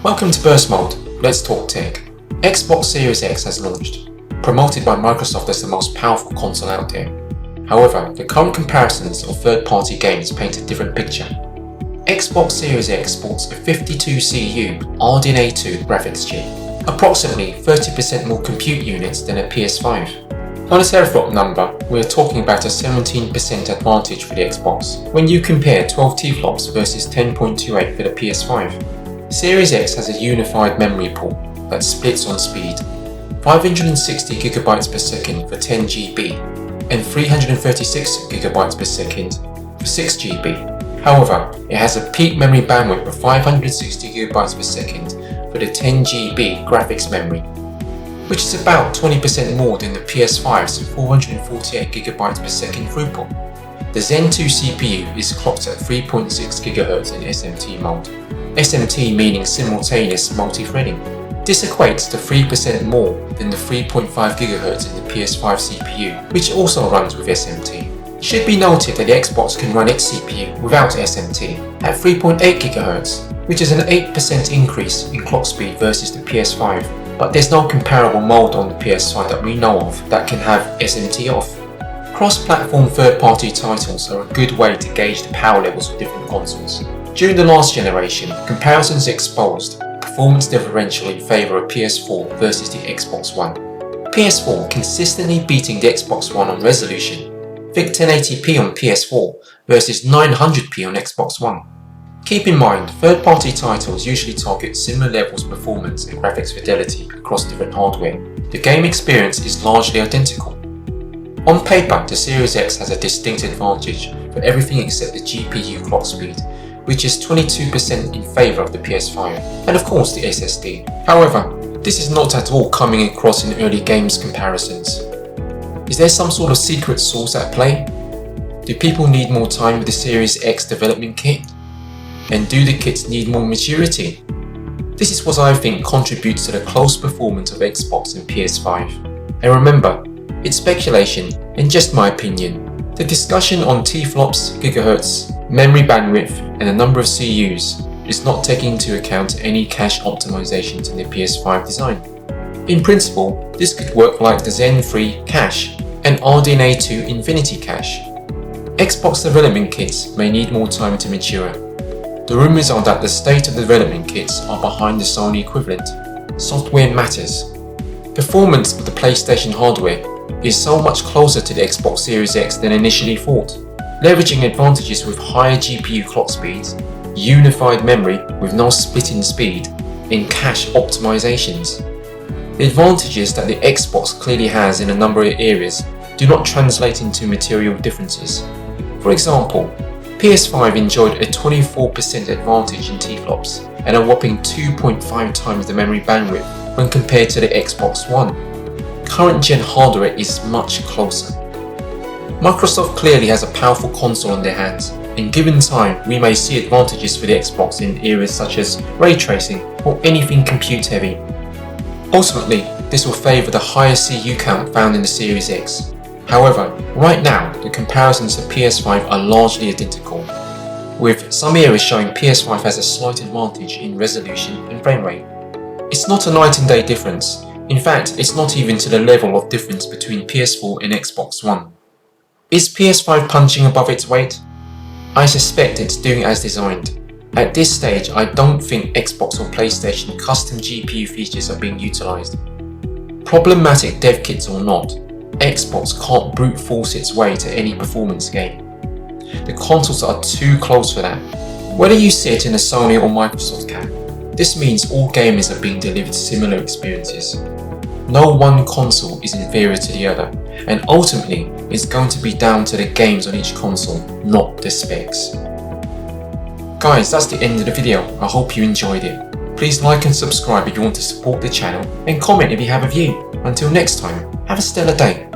Welcome to Burst Mode, let's talk tech. Xbox Series X has launched, promoted by Microsoft as the most powerful console out there. However, the current comparisons of third-party games paint a different picture. Xbox Series X sports a 52 CU RDNA 2 graphics chip, approximately 30% more compute units than a PS5. On a teraflop number, we are talking about a 17% advantage for the Xbox when you compare 12 teraflops versus 10.28 for the PS5. Series X has a unified memory pool that splits on speed, 560GB per second for 10GB and 336GB per second for 6GB. However, it has a peak memory bandwidth of 560GB per second for the 10GB graphics memory, which is about 20% more than the PS5's 448GB per second throughput. The Zen 2 CPU is clocked at 3.6 GHz in SMT mode. SMT meaning simultaneous multi-threading. This equates to 3% more than the 3.5 GHz in the PS5 CPU, which also runs with SMT. It should be noted that the Xbox can run its CPU without SMT at 3.8 GHz, which is an 8% increase in clock speed versus the PS5, but there's no comparable mode on the PS5 that we know of that can have SMT off. Cross-platform third-party titles are a good way to gauge the power levels of different consoles. During the last generation, comparisons exposed performance differential in favour of PS4 versus the Xbox One. PS4 consistently beating the Xbox One on resolution, VIC 1080p on PS4 versus 900p on Xbox One. Keep in mind, third-party titles usually target similar levels of performance and graphics fidelity across different hardware. The game experience is largely identical. On paper, the Series X has a distinct advantage for everything except the GPU clock speed, which is 22% in favour of the PS5, and of course the SSD. However, this is not at all coming across in early games comparisons. Is there some sort of secret sauce at play? Do people need more time with the Series X development kit? And do the kits need more maturity? This is what I think contributes to the close performance of Xbox and PS5. And remember, it's speculation and just my opinion. The discussion on teraflops, gigahertz, memory bandwidth and the number of CUs is not taking into account any cache optimizations in the PS5 design. In principle, this could work like the Zen 3 cache and RDNA 2 Infinity cache. Xbox development kits may need more time to mature. The rumours are that the state of the development kits are behind the Sony equivalent. Software matters. Performance of the PlayStation hardware is so much closer to the Xbox Series X than initially thought, leveraging advantages with higher GPU clock speeds, unified memory with no split in speed, and cache optimizations. The advantages that the Xbox clearly has in a number of areas do not translate into material differences. For example, PS5 enjoyed a 24% advantage in teraflops and a whopping 2.5 times the memory bandwidth when compared to the Xbox One. Current gen hardware is much closer. Microsoft clearly has a powerful console on their hands. In given time, we may see advantages for the Xbox in areas such as ray tracing or anything compute heavy. Ultimately, this will favour the higher CU count found in the Series X. However, right now, the comparisons to PS5 are largely identical, with some areas showing PS5 has a slight advantage in resolution and frame rate. It's not a night and day difference. In fact, it's not even to the level of difference between PS4 and Xbox One. Is PS5 punching above its weight? I suspect it's doing as designed. At this stage, I don't think Xbox or PlayStation custom GPU features are being utilised. Problematic dev kits or not, Xbox can't brute force its way to any performance gain. The consoles are too close for that. Whether you sit in a Sony or Microsoft camp, this means all gamers are being delivered similar experiences. No one console is inferior to the other, and ultimately it's going to be down to the games on each console, not the specs. Guys, that's the end of the video. I hope you enjoyed it. Please like and subscribe if you want to support the channel, and comment if you have a view. Until next time, have a stellar day.